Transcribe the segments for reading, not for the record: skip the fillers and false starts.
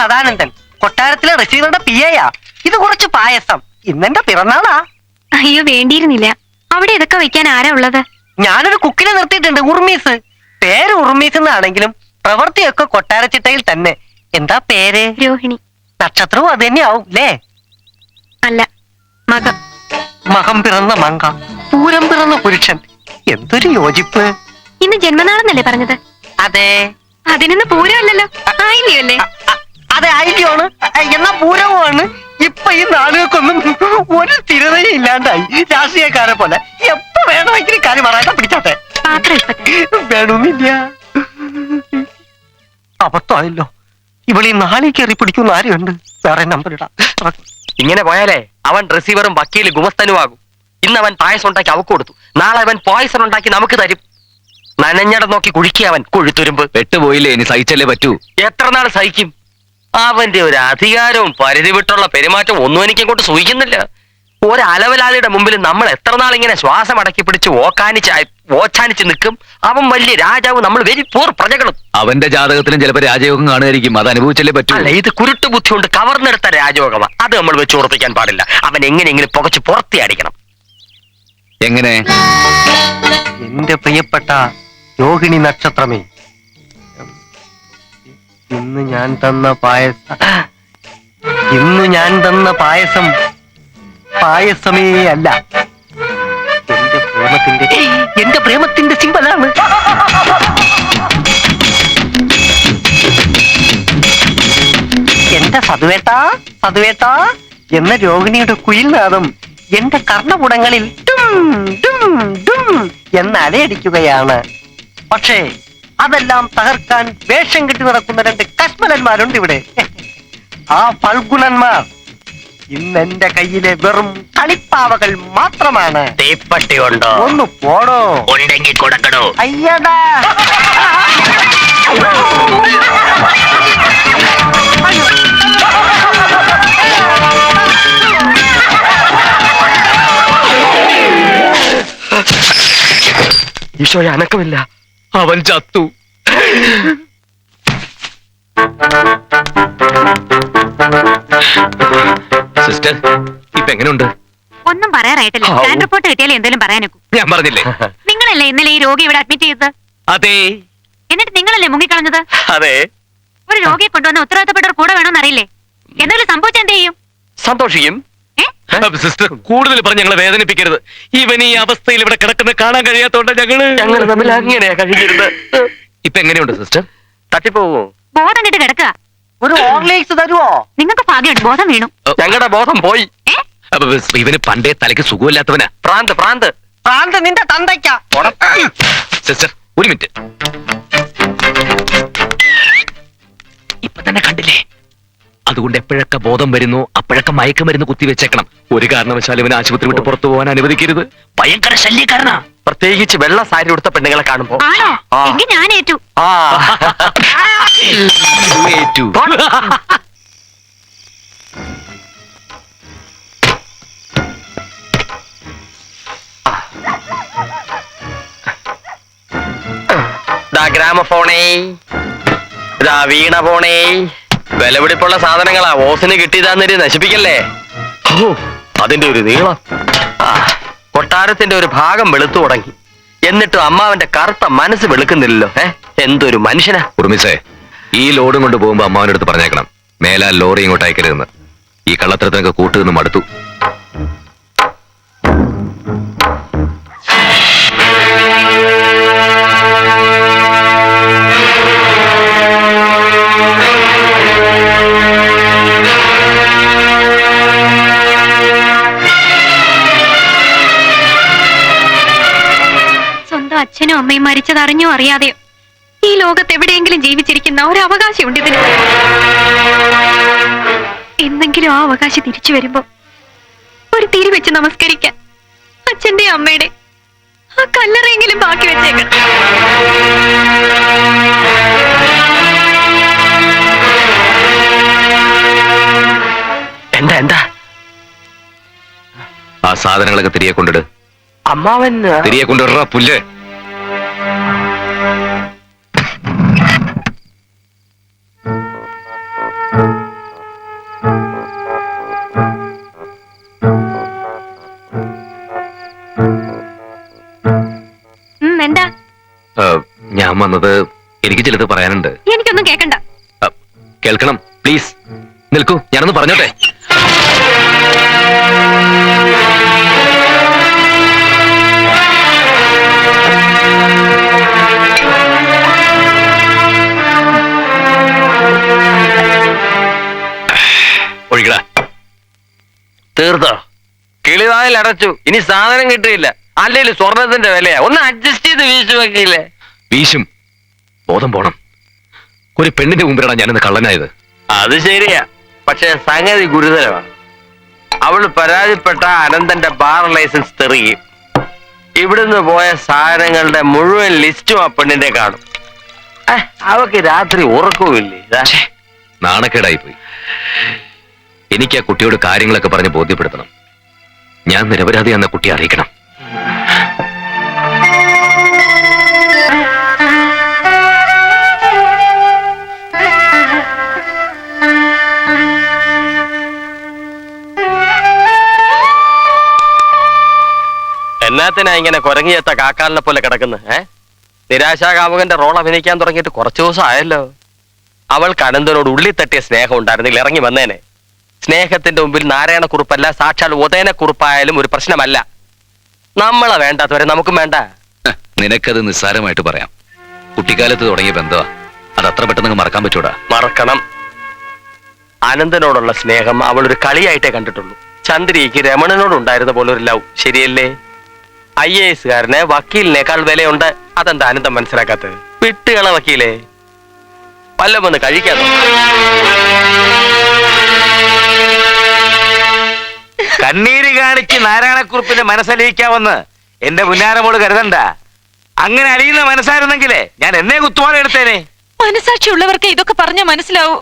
സദാനന്ദൻ, കൊട്ടാരത്തിലെ റിസീവറുടെ PA. ഇത് കുറച്ച് പായസം. ഇന്നെന്റെ പിറന്നാളാ. അയ്യോ വേണ്ടിയിരുന്നില്ല. അവിടെ ഇതൊക്കെ വെക്കാൻ ആരാ ഉള്ളത്? ഞാനൊരു കുക്കിനെ നിർത്തിയിട്ടുണ്ട്, ഉർമീസ്. പേര് ഉർമീസ് എന്നാണെങ്കിലും പ്രവൃത്തിയൊക്കെ കൊട്ടാരച്ചിട്ടയിൽ തന്നെ. എന്താ പേര്? രോഹിണി. നക്ഷത്രവും അത് തന്നെയാവും അല്ലേ? അല്ല, മകം. മകം പിറന്ന മങ്ക, പൂരം പിറന്ന പുരുഷൻ. എന്തൊരു യോജിപ്പ്. ഇന്ന് ജന്മനാളെന്നല്ലേ പറഞ്ഞത്? അതെ. അതിനൊന്ന് പൂരമല്ലല്ലോ, ആയില്ലയല്ലേ? അതെ, ആയില്യാണ്. എന്നാ പൂരവുമാണ്. ഇപ്പൊ ഈ നാടുകൾക്കൊന്നും ഒരു സ്ഥിരതയും ഇല്ലാണ്ടായി. രാഷ്ട്രീയക്കാരെ പോലെ എപ്പോ വേണമെങ്കിലും കാര്യം പറയാതെ പിടിച്ചോട്ടെ. വേണമെന്നില്ല. അബദ്ധമായല്ലോ. ഇവളീ നാളെ കയറി പിടിക്കുന്ന ആരുണ്ട്? വേറെ നമ്പർ ഇടാം. ഇങ്ങനെ പോയാലേ അവൻ റിസീവറും വക്കീലും ഗുമസ്തനുമാകും. ഇന്ന് അവൻ പായസം ഉണ്ടാക്കി അവക്ക് കൊടുത്തു, നാളെ അവൻ പോയസൺ ഉണ്ടാക്കി നമുക്ക് തരും. നനഞ്ഞട നോക്കി കുഴിക്കുക അവൻ, കൊഴുത്തുരുമ്പ്. പെട്ടുപോയില്ലേ, ഇനി സഹിച്ചല്ലേ പറ്റൂ. എത്ര നാൾ സഹിക്കും? അവന്റെ ഒരു അധികാരവും പരിധി വിട്ടുള്ള പെരുമാറ്റം ഒന്നും എനിക്കങ്ങോട്ട് സൂഹിക്കുന്നില്ല. ഒരലവലാളിയുടെ മുമ്പിൽ നമ്മൾ എത്ര നാൾ ഇങ്ങനെ ശ്വാസം അടക്കി പിടിച്ച് ഓച്ചാനിച്ച് നിൽക്കും? അവൻ വലിയ രാജാവ്, നമ്മൾ വെരി പൂർ പ്രജകളും. അവന്റെ ജാതകത്തിലും ചിലപ്പോൾ രാജയോഗം കാണുമായിരിക്കും, അത് അനുഭവിച്ചല്ലേ പറ്റൂ. അല്ല, ഇത് കുരുട്ടു ബുദ്ധി കൊണ്ട് കവർന്നെടുത്ത രാജയോഗമാണ്. അത് നമ്മൾ വെച്ച് ഉറപ്പിക്കാൻ പാടില്ല. അവൻ എങ്ങനെയെങ്കിലും പുകച്ച് പുറത്തി അടിക്കണം. എങ്ങനെ? എന്റെ പ്രിയപ്പെട്ട രോഹിണി നക്ഷത്രമേ, ഇന്ന് ഞാൻ തന്ന പായസം പായസമേ അല്ല, എന്റെ പ്രേമത്തിന്റെ സിമ്പലാണ്. എന്റെ സതുവേട്ടാ എന്ന രോഹിണിയുടെ കുയിൽനാദം എന്റെ കർണപുടങ്ങളിൽ എന്നലയടിക്കുകയാണ്. പക്ഷേ അതെല്ലാം തകർക്കാൻ വേഷം കെട്ടി നടക്കുന്ന രണ്ട് കശ്മലന്മാരുണ്ട് ഇവിടെ. ആ ഫൽഗുണന്മാർ ഇന്ന് എന്റെ കയ്യിലെ വെറും കളിപ്പാവകൾ മാത്രമാണ്. തീപ്പട്ടി ഉണ്ടോ? ഒന്ന് പോടോ. ഉണ്ടെങ്കിൽ കൊടുക്കണോ? അയ്യടാ. ഈശോയെ, അനക്കമില്ല. അവൻ ചത്തു. സിസ്റ്റർ, ഇപ്പൊ എങ്ങനെയുണ്ട്? ഒന്നും പറയാറായിട്ടില്ല. സ്കാൻ റിപ്പോർട്ട് കിട്ടിയാലേ എന്തെങ്കിലും പറയാനൊക്കൂ. ഞാൻ പറഞ്ഞില്ലേ, നിങ്ങളല്ലേ ഇന്നലെ ഈ രോഗി ഇവിടെ അഡ്മിറ്റ് ചെയ്തത്? അതെ. എന്നിട്ട് നിങ്ങളല്ലേ മുങ്ങിക്കളഞ്ഞത്? അതെ. ഒരു രോഗിയെ കൊണ്ടുവന്ന ഉത്തരവാദിത്തപ്പെട്ടവർ കൂടെ വേണമെന്ന് അറിയില്ലേ? എന്തെങ്കിലും സംഭവിച്ച എന്ത് ചെയ്യും? സന്തോഷിക്കും. സിസ്റ്റർ, കൂടുതൽ പറഞ്ഞ് ഞങ്ങളെ വേദനിപ്പിക്കരുത്. ഇവൻ ഈ അവസ്ഥയിൽ ഇവിടെ കിടക്കുന്നത് കാണാൻ കഴിയാത്തോണ്ട് ഞങ്ങൾ തമ്മിൽ അങ്ങനെയാ കഴിഞ്ഞിരുന്നത്. ഇപ്പൊ എങ്ങനെയുണ്ട് സിസ്റ്റർ? തട്ടിപ്പോവോ? ബോധം കണ്ടിട്ട് കിടക്കുക. ഒരു ഓർലേക്സ് തരുവോ? നിങ്ങൾക്ക് ഭാഗ്യമുണ്ട്, ബോധം വീണു. ഞങ്ങളുടെ ബോധം പോയി. ഇവന് പണ്ടേ തലയ്ക്ക് സുഖമില്ലാത്തവനാ. പ്രാന്ത് നിന്റെ തന്തയ്ക്ക. സിസ്റ്റർ, ഒരു മിനിറ്റ്. ഇപ്പൊ തന്നെ കണ്ടില്ലേ? അതുകൊണ്ട് എപ്പോഴൊക്കെ ബോധം വരുന്നു അപ്പോഴൊക്കെ മയക്കുമരുന്ന് കുത്തിവെച്ചേക്കണം. ഒരു കാരണവശാലും ഇവന് ആശുപത്രി വിട്ട് പുറത്തു പോകാൻ അനുവദിക്കരുത്. ഭയങ്കര ശല്യക്കാരനാ. പ്രത്യേകിച്ച് വെള്ള സാരി ഉടുത്ത പെണ്ണുങ്ങളെ കാണുമ്പോ. ആണോ? എങ്കിൽ ഞാൻ ഏറ്റു. ഏറ്റു. ഗ്രാമഫോണേ, ഇതാ വീണ ഫോണേ. വിലപിടിപ്പുള്ള സാധനങ്ങളാ. ഓസിന് കിട്ടിയതാന്നേരി നശിപ്പിക്കല്ലേ. അതിന്റെ ഒരു നീളം. കൊട്ടാരത്തിന്റെ ഒരു ഭാഗം വെളുത്തു തുടങ്ങി. എന്നിട്ടും അമ്മാവന്റെ കറുത്ത മനസ്സ് വെളുക്കുന്നില്ലല്ലോ. എന്തൊരു മനുഷ്യനാ. ഉറുമിസേ, ഈ ലോഡും കൊണ്ട് പോകുമ്പോ അമ്മാവന്റെ അടുത്ത് പറഞ്ഞേക്കണം, മേലാൽ ലോറി ഇങ്ങോട്ട് അയക്കരുതെന്ന്. ഈ കള്ളത്തരത്തിനൊക്കെ കൂട്ടുനിന്ന് മടുത്തു. അച്ഛനും അമ്മയും മരിച്ചത് അറിഞ്ഞോ അറിയാതെയോ ഈ ലോകത്ത് എവിടെയെങ്കിലും ജീവിച്ചിരിക്കുന്ന ഒരു അവകാശമുണ്ട് ഇതിന്. എന്നെങ്കിലും ആ അവകാശം തിരിച്ചു വരുമ്പോ ഒരു തിരി വെച്ച് നമസ്കരിക്കാൻ അച്ഛന്റെ അമ്മയുടെ ആ കല്ലറയെങ്കിലും ബാക്കി വെച്ചേക്കണം. എന്താ ആ സാധനങ്ങളൊക്കെ തിരികെ കൊണ്ടിട്. അമ്മാവൻ തിരികെ കൊണ്ടിട പുല്ല്. ഞാൻ വന്നത് എനിക്ക് ചിലത് പറയാനുണ്ട്. എനിക്കൊന്നും കേക്കണ്ട. കേൾക്കണം പ്ലീസ്. നിൽക്കൂ, ഞാനൊന്ന് പറഞ്ഞോട്ടെ. ഒഴിക്കടാ. തീർത്തോ? കിളിവാതിൽ അടച്ചു, ഇനി സാധനം കിട്ടിയില്ല. അല്ലെങ്കിൽ സ്വർണത്തിന്റെ വിലയാ. ഒന്ന് അഡ്ജസ്റ്റ് ചെയ്ത് വീശു വെക്കില്ലേ? വീശും. ബോധം പോണം. ഒരു പെണ്ണിന്റെ മുമ്പിലാണ് ഞാനിന്ന് കള്ളനായത്. അത് ശരിയാ, പക്ഷെ സംഗതി ഗുരുതരമാണ്. അവള് പരാതിപ്പെട്ട അനന്തന്റെ ബാർ ലൈസൻസ് തെറിയും. ഇവിടുന്ന് പോയ സാധനങ്ങളുടെ മുഴുവൻ ലിസ്റ്റും ആ പെണ്ണിന്റെ കാണും. അവക്ക് രാത്രി ഉറക്കവുമില്ലേ? നാണക്കേടായി പോയി. എനിക്ക് ആ കുട്ടിയോട് കാര്യങ്ങളൊക്കെ പറഞ്ഞ് ബോധ്യപ്പെടുത്തണം. ഞാൻ നിരപരാധിയാന്ന കുട്ടിയെ അറിയിക്കണം. എന്നാത്തിനാ ഇങ്ങനെ കുരങ്ങിയെത്ത കാക്കാലിനെ പോലെ കിടക്കുന്നു? നിരാശാകാമുകന്റെ റോൾ അഭിനയിക്കാൻ തുടങ്ങിയിട്ട് കുറച്ചു ദിവസം ആയല്ലോ. അവൾക്ക് അനന്തനോട് ഉള്ളി തട്ടിയ സ്നേഹം ഉണ്ടായിരുന്നില്ല, ഇറങ്ങി വന്നേനെ. സ്നേഹത്തിന്റെ മുമ്പിൽ നാരായണക്കുറുപ്പല്ല, സാക്ഷാൽ ഉദയനക്കുറുപ്പായാലും ഒരു പ്രശ്നമല്ല. നമ്മളെ വേണ്ടാത്തവരെ നമുക്കും വേണ്ട. നിനക്കത് നിസ്സാരമായിട്ട് പറയാം. കുട്ടിക്കാലത്ത് തുടങ്ങിയ ബന്ധമാ, അത് അത്ര പെട്ടെന്ന് മറക്കാൻ പറ്റൂടാ? മറക്കണം. അനന്തനോടുള്ള സ്നേഹം അവൾ ഒരു കളിയായിട്ടേ കണ്ടിട്ടുള്ളൂ. ചന്ദ്രിക്ക് രമണനോടുണ്ടായിരുന്ന പോലെ ഒരു ലവ്. ശരിയല്ലേ? IAS കാരന് വക്കീലിനേക്കാൾ വിലയുണ്ട്. അതെന്താ അനന്തം മനസ്സിലാക്കാത്തത്? വിട്ടുകള വക്കീലേ, വല്ലതും വന്ന് കഴിക്കാതോ? കണ്ണീര് കാണിച്ച് നാരായണക്കുറുപ്പിന്റെ മനസ്സലിയിക്കാവെന്ന് എന്റെ പുന്നാരമോള് കരുതണ്ട. അങ്ങനെ അലിയുന്ന മനസ്സായിരുന്നെങ്കിലേ ഞാൻ എന്നെ കുത്തുവാള എടുത്തേനെ. മനസാക്ഷിയുള്ളവർക്ക് ഇതൊക്കെ പറഞ്ഞാ മനസ്സിലാവൂ.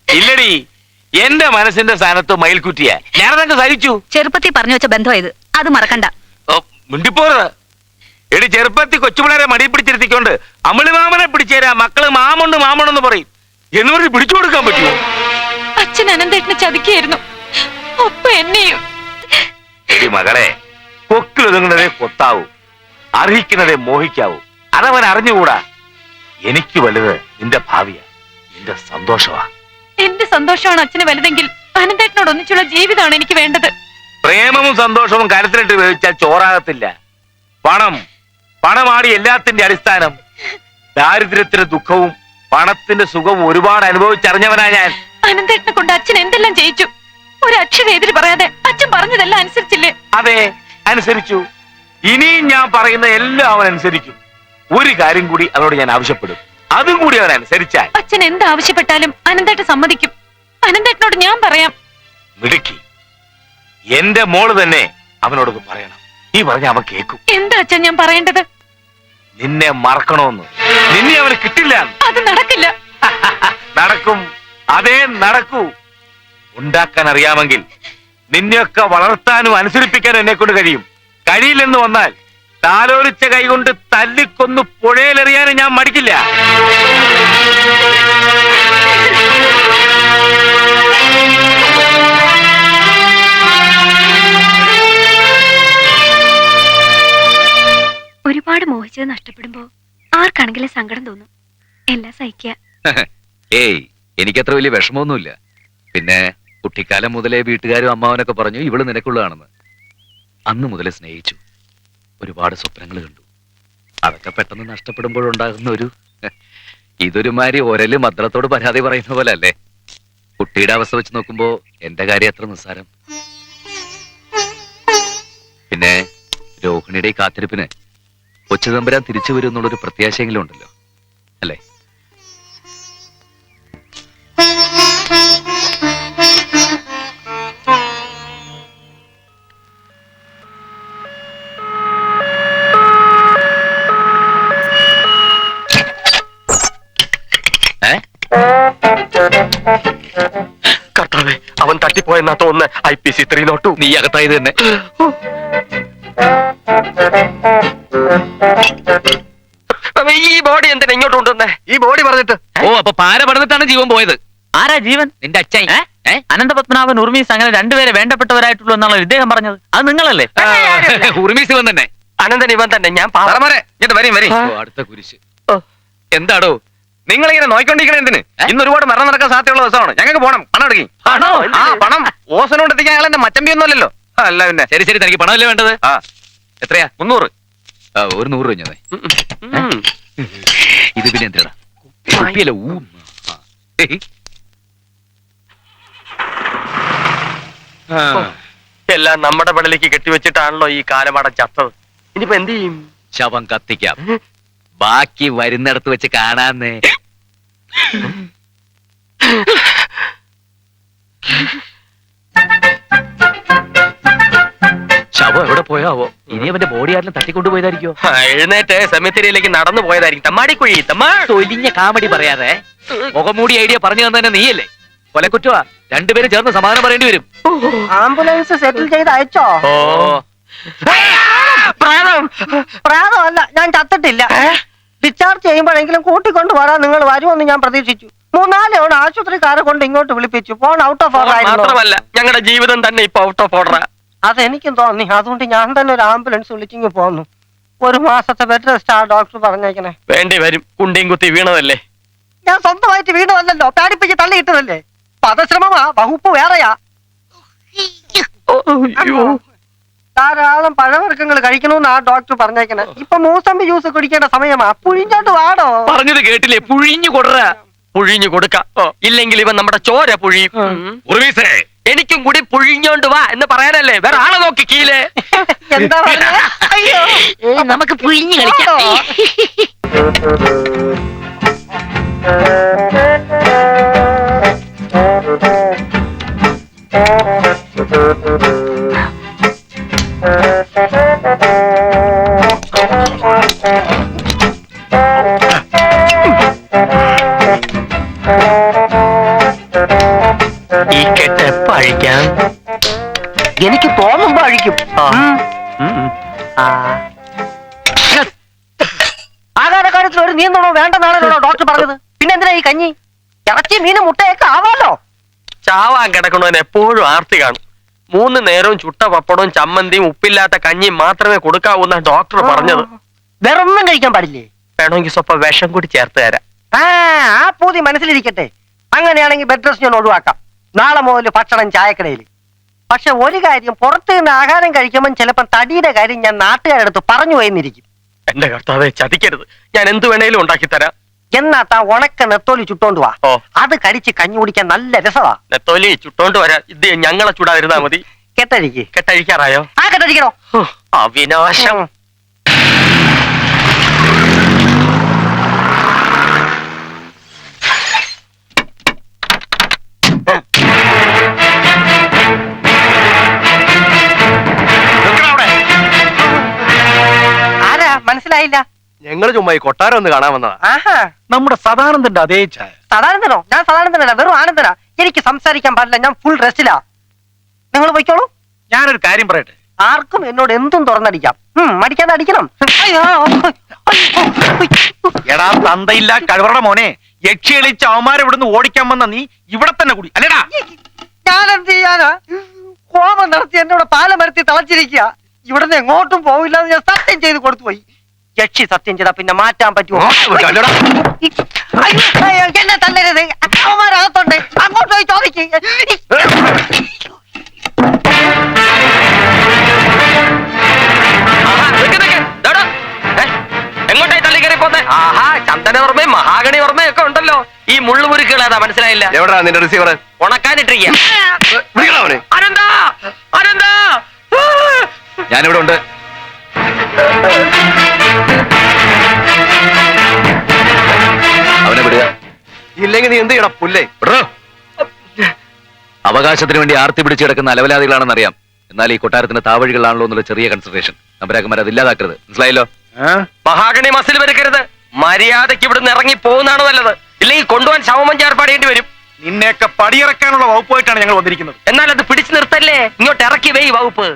ഇല്ലടി, എന്റെ മനസ്സിന്റെ സ്ഥാനത്ത് മയിൽക്കുറ്റിയ ഞാനതൊക്കെ സഹിച്ചു. ചെറുപ്പത്തിൽ പറഞ്ഞു വെച്ച ബന്ധമായത്, അത് മറക്കണ്ട. മുണ്ടിപ്പോറ്. എടി, ചെറുപ്പത്തിൽ കൊച്ചുപിള്ളേരെ മടി പിടിച്ചിരുത്തിക്കൊണ്ട് അമ്മിളി മാമനെ പിടിച്ചേരാ മക്കള് മാമുണ്ട് മാമണെന്ന് പറയും എന്ന് പറഞ്ഞ് പിടിച്ചു കൊടുക്കാൻ പറ്റുമോ? അച്ഛൻ അനന്തേട്ടനെ ചതിക്കായിരുന്നു, ഒപ്പം എന്നെയും. എടി മകളെ, കൊക്കിലൊതുങ്ങുന്നതേ കൊത്താവൂ, അർഹിക്കുന്നതേ മോഹിക്കാവൂ. അതവൻ അറിഞ്ഞുകൂടാ. എനിക്ക് വലുത് നിന്റെ ഭാവിയാ, നിന്റെ സന്തോഷമാ. എന്റെ സന്തോഷമാണ് അച്ഛന് വലുതെങ്കിൽ അനന്തേട്ടനോട് ഒന്നിച്ചുള്ള ജീവിതമാണ് എനിക്ക് വേണ്ടത്. പ്രേമവും സന്തോഷവും കരുത്തിലിട്ട് ഉപയോഗിച്ചാൽ ചോറാകത്തില്ല. പണമാണ് എല്ലാത്തിന്റെ അടിസ്ഥാനം. ദാരിദ്ര്യത്തിന്റെ ദുഃഖവും പണത്തിന്റെ സുഖവും ഒരുപാട് അനുഭവിച്ചറിഞ്ഞവനാ ഞാൻ. അനന്തേട്ടനെ കൊണ്ട് അച്ഛൻ എന്തെല്ലാം ചെയ്യിച്ചു. ഒരു അക്ഷരം എതിര് പറയാതെ അച്ഛൻ പറഞ്ഞതെല്ലാം അനുസരിച്ചില്ലേ? അതെ, അനുസരിച്ചു. ഇനിയും ഞാൻ പറയുന്ന എല്ലാം അവൻ അനുസരിക്കും. ഒരു കാര്യം കൂടി അവനോട് ഞാൻ ആവശ്യപ്പെടും, അതും കൂടി അവൻ അനുസരിച്ചാൽ. അച്ഛൻ എന്താവശ്യപ്പെട്ടാലും അനന്തേട്ടൻ സമ്മതിക്കും. അനന്തേട്ടനോട് ഞാൻ പറയാം. മിടുക്കി. എന്റെ മോള് തന്നെ അവനോടൊന്ന് പറയണം. നീ പറഞ്ഞ അവൻ കേൾക്കും. എന്താ അച്ഛൻ ഞാൻ പറയേണ്ടത്? നിന്നെ മറക്കണമെന്ന്. നിന്നെ അവന് കിട്ടില്ല. അത് നടക്കില്ല. നടക്കും, അതേ നടക്കൂ. ഉണ്ടാക്കാൻ അറിയാമെങ്കിൽ നിന്നെയൊക്കെ വളർത്താനും അനുസരിപ്പിക്കാനും എന്നെ കൊണ്ട് കഴിയും. കഴിയില്ലെന്ന് വന്നാൽ താലോലിച്ച കൈകൊണ്ട് തല്ലിക്കൊന്ന് പുഴയിലെറിയാനും ഞാൻ മടിക്കില്ല. ഒരുപാട് മോഹിച്ചത് നഷ്ടപ്പെടുമ്പോ ആർക്കാണെങ്കിലും സങ്കടം തോന്നും. എല്ലാം സഹിക്കുക. ഏയ്, എനിക്കത്ര വലിയ വിഷമമൊന്നുമില്ല. പിന്നെ കുട്ടിക്കാലം മുതലേ വീട്ടുകാരും അമ്മാവനൊക്കെ പറഞ്ഞു ഇവള് നിനക്കുള്ളതാണെന്ന്. അന്ന് മുതലേ സ്നേഹിച്ചു, ഒരുപാട് സ്വപ്നങ്ങൾ കണ്ടു. അതൊക്കെ പെട്ടെന്ന് നഷ്ടപ്പെടുമ്പോഴുണ്ടാകുന്ന ഇതൊരുമാതിരി ഒരല് മദ്രത്തോട് പരാതി പറയുന്ന പോലെ അല്ലേ? കുട്ടിയുടെ അവസ്ഥ വെച്ച് നോക്കുമ്പോ എന്റെ കാര്യം എത്ര നിസ്സാരം. പിന്നെ രോഹിണിയുടെ ഈ കാത്തിരിപ്പിന് കൊച്ചുതമ്പുരാൻ തിരിച്ചു വരും എന്നുള്ളൊരു പ്രത്യാശയെങ്കിലും ഉണ്ടല്ലോ, അല്ലേ? കർത്താവേ, അവൻ തട്ടിപ്പോയെന്നാ തോന്നുന്നു. IPC 302. നീ അകത്തായത് തന്നെ. ഈ ബോഡി എന്തിനാ ഇങ്ങോട്ട് കൊണ്ടുവന്നേ? ഈ ബോഡി പറഞ്ഞിട്ട് ഓ, അപ്പൊ പാര പടന്നിട്ടാണ് ജീവൻ പോയത്. ആരാ ജീവൻ? നിന്റെ അച്ഛൻ. അനന്തപത്മനാഭൻ, ഉർമീസ് അങ്ങനെ രണ്ടുപേരെ വേണ്ടപ്പെട്ടവരായിട്ടുള്ളൂ എന്നാണ് ഇദ്ദേഹം പറഞ്ഞത്. അത് നിങ്ങളല്ലേ? ഉറുമീസ് ഇവൻ തന്നെ. അനന്തൻ ഇവൻ തന്നെ. ഞാൻ ഓ, അടുത്ത കുരിശ്. എന്താടോ നിങ്ങളിങ്ങനെ നോയിക്കൊണ്ടിരിക്കണ എന്തിന് ഇന്ന് ഒരുപാട് മരണം നടക്കാൻ സാധ്യതയുള്ള ദിവസമാണ് ഞങ്ങൾക്ക് പോണം പണം എടുക്കി പണോ? ആ പണം ഓസനോട് എത്തിക്കാൻ അയാൾ എന്റെ മച്ചമ്പിയൊന്നുമല്ലോ അല്ല പിന്നെ ശരി ശരി തനിക്ക് പണമല്ലേ വേണ്ടത് ആ എത്രയാ 300 ആ, ഒരു 100 രൂപ ഞാൻ ഇത് പിന്നെ എന്തിനാ കുപ്പിയല്ല എല്ലാം നമ്മുടെ പടലേക്ക് കെട്ടിവെച്ചിട്ടാണല്ലോ ഈ കാലമട ചത്തത് ഇനിയിപ്പോ എന്ത് ചെയ്യും ശവം കത്തിക്കാം ബാക്കി വരുന്നിടത്ത് വെച്ച് കാണാന്നേ ശവം എവിടെ പോയാവോ ഇനി അവന്റെ ബോഡി ആരെങ്കിലും തട്ടിക്കൊണ്ടുപോയതായിരിക്കോ എഴുന്നേറ്റ് സെമിത്തേരിയിലേക്ക് നടന്നു പോയതായിരിക്കും തമ്മാടിക്കുഴി തൊലിഞ്ഞ കാമഡി പറയാതെ മുഖംമൂടി ഐഡിയ പറഞ്ഞു തന്നെ നീയല്ലേ കൊലക്കുറ്റവാ രണ്ടുപേരും ചേർന്ന് സമാധാനം പറയേണ്ടി വരും ആംബുലൻസ് സെറ്റിൽ ചെയ്ത് അയച്ചോ? ഓ പ്രായമല്ല, ഞാൻ ചത്തിട്ടില്ല. ഡിസ്ചാർജ് ചെയ്യുമ്പോഴെങ്കിലും കൂട്ടിക്കൊണ്ട് വരാൻ നിങ്ങൾ വരുമെന്ന് ഞാൻ പ്രതീക്ഷിച്ചു. 3-4 തവണ ആശുപത്രിക്കാരെ കൊണ്ട് ഇങ്ങോട്ട് വിളിപ്പിച്ചു. ഫോൺ ഔട്ട് ഓഫ് ഓർഡർ ആയിരുന്നു. മാത്രമല്ല ഞങ്ങളുടെ ജീവിതം തന്നെ ഇപ്പൊ ഔട്ട് ഓഫ് ഓർഡറാ. അതെനിക്കും തോന്നി. അതുകൊണ്ട് ഞാൻ തന്നെ ഒരു ആംബുലൻസ് വിളിച്ചിങ്ങ് പോന്നു. 1 മാസത്തെ ബെഡ് റെസ്റ്റ് ആ ഡോക്ടർ പറഞ്ഞേക്കണേ. വേണ്ടി വരും, കുണ്ടിയും കുത്തി വീണതല്ലേ. ഞാൻ സ്വന്തമായിട്ട് വീണതല്ലോ, പേടിപ്പിച്ച് തള്ളിയിട്ടതല്ലേ. പദശ്രമമാ, വകുപ്പ് വേറെയാ. ധാരാളം പഴവർഗ്ഗങ്ങൾ കഴിക്കണമെന്ന് ആ ഡോക്ടർ പറഞ്ഞേക്കണേ. ഇപ്പൊ മൂസമ്പി ജ്യൂസ് കുടിക്കേണ്ട സമയമാ. പുഴിഞ്ഞോട്ട് വാടോ. പറഞ്ഞത് കേട്ടില്ലേ പുഴിഞ്ഞു കൊടുറ പുഴിഞ്ഞു കൊടുക്ക, ഇല്ലെങ്കിൽ ഇവൻ നമ്മുടെ ചോര പുഴിയും. എനിക്കും കൂടി പുഴിഞ്ഞോണ്ട് വാ എന്ന് പറയാനല്ലേ, വേറെ ആളെ നോക്കി കീലേ. എന്താ പറഞ്ഞേ? അയ്യോ, നമുക്ക് പുഴിഞ്ഞു കളിക്കാം. ഈ കെട്ട് എപ്പ അഴിക്കാം? എനിക്ക് തോന്നുമ്പോ അഴിക്കും. ആഹാരക്കാര്യത്തിൽ ഒരു നിയന്ത്രണോ വേണ്ടെന്നാണല്ലോ ഡോക്ടർ പറഞ്ഞത്. പിന്നെ എന്തിനാ ഈ കഞ്ഞി? ഇറച്ചി, മീനും, മുട്ടയൊക്കെ ആവാലോ. ചാവാൻ കിടക്കണവൻ എപ്പോഴും ആർത്തി കാണും. 3 നേരവും ചുട്ട പപ്പടവും ചമ്മന്തിയും ഉപ്പില്ലാത്ത കഞ്ഞിയും മാത്രമേ കൊടുക്കാവൂന്ന ഡോക്ടർ പറഞ്ഞത്. വേറൊന്നും കഴിക്കാൻ പാടില്ലേ? വേണമെങ്കിൽ സ്വപ്പം വിഷം കൂടി ചേർത്ത് തരാം. ആ പൂതി മനസ്സിലിരിക്കട്ടെ. അങ്ങനെയാണെങ്കിൽ ബെഡ് റെസ്റ്റ് ഞാൻ ഒഴിവാക്കാം. നാളെ മുതൽ ഭക്ഷണം ചായക്കടയിൽ. പക്ഷെ ഒരു കാര്യം, പുറത്ത് നിന്ന് ആഹാരം കഴിക്കുമ്പോൾ ചിലപ്പോൾ തടിയുടെ കാര്യം ഞാൻ നാട്ടുകാരടുത്ത് പറഞ്ഞു പോയെന്നിരിക്കും. എന്റെ കർത്താവെ, ചതിക്കരുത്. ഞാൻ എന്ത് വേണേലും ഉണ്ടാക്കി തരാം. എന്നാ താ ഉണക്ക നെത്തോലി ചുട്ടോണ്ട് വാ. ഓ. അത് കടിച്ച് കഞ്ഞി കുടിക്കാൻ നല്ല രസമാ. നെത്തോലി ചുട്ടോണ്ട് വരാം. ഇത് ഞങ്ങളെ ചൂടാതിരുന്നാ മതി. കെട്ടഴിക്ക്. കെട്ടഴിക്കാറായോ? ആ കെട്ടഴിക്കണോ? അവിനാശം. ആരാ മനസ്സിലായില്ല? ഞങ്ങള് ചുമ്മാ ഈ കൊട്ടാരം ഒന്ന് കാണാൻ വന്നതാ. ആഹാ, നമ്മുടെ സദാനന്ദന്റെ അതേ ചായ. സദാനന്ദനോ? ഞാൻ സദാനന്ദനല്ല, വെറും ആനന്ദനാ. എനിക്ക് സംസാരിക്കാൻ പാടില്ല, ഞാൻ ഫുൾ റെസ്റ്റിലാ. നിങ്ങൾ പോയിക്കോളൂ. ഞാനൊരു കാര്യം പറയട്ടെ. ആർക്കും എന്നോട് എന്തും തുറന്നടിക്കാം. മടിക്കാതെ അടിക്കണം. അയ്യോ, എടാ തന്തയില്ല കഴിവറുടെ മോനെ, യക്ഷി എളിച്ച അവന്മാരെ ഇവിടുന്ന് ഓടിക്കാൻ വന്ന നീ ഇവിടെ തന്നെ കൂടി അല്ലേടാ? ഞാനെന്ത് ചെയ്യാനാ? കോപം നടത്തി എന്നോട് പാലമരത്തി തളച്ചിരിക്കുക. ഇവിടുന്ന് എങ്ങോട്ടും പോവില്ല എന്ന് ഞാൻ സത്യം ചെയ്ത് കൊടുത്തുപോയി. യക്ഷി സത്യം ചെയ്താ പിന്നെ മാറ്റാൻ പറ്റുമോ? അയ്യോ, എന്നെ തല്ലരുത്. അവന്മാരകത്തുണ്ട്, അങ്ങോട്ട് പോയി ചോദിക്ക്. എങ്ങോട്ടായി തള്ളി കയറി പോന്നെ? ആഹാ, ചന്ദന ഓർമ്മയും മഹാഗണി ഓർമ്മയും ഒക്കെ ഉണ്ടല്ലോ. ഈ മുള്ളുമുരുക്കുകൾ ഏതാ മനസ്സിലായില്ല. എവിടാ നിന്റെ റിസീവർ? ഉണക്കാനിട്ടിരിക്കുക. അനന്ത, അനന്ത, ഞാനിവിടെ ഉണ്ട്. അവനെ വിടുക. ഇല്ലെങ്കിൽ നീ എന്ത് ചെയ്യണം? പുല്ലേ വിടറോ. അവകാശത്തിന് വേണ്ടി ആർത്തി പിടിച്ച് കിടക്കുന്ന അലവലാദികളാണെന്നറിയാം. എന്നാൽ ഈ കൊട്ടാരത്തിന്റെ താവഴികളാണല്ലോ എന്നുള്ള ചെറിയ കൺസിഡറേഷൻ നമ്പരാക്കന്മാർ അത് ഇല്ലാതാക്കരുത്. മനസ്സിലായല്ലോ? മഹാഗണി മസിൽ വരക്കരുത്. മര്യാദയ്ക്ക് ഇവിടുന്ന് ഇറങ്ങി പോകുന്നതാണ് നല്ലത്. ഇല്ലെങ്കിൽ കൊണ്ടുപോകാൻ ശവമം ചേർപ്പാടേണ്ടി വരും. നിന്നെയൊക്കെ പടിയിറക്കാനുള്ള വകുപ്പായിട്ടാണ് ഞങ്ങൾ വന്നിരിക്കുന്നത്. എന്നാൽ അത് പിടിച്ചു നിർത്തല്ലേ. ഇങ്ങോട്ട് ഇറക്കി വെയ് വകുപ്പ്.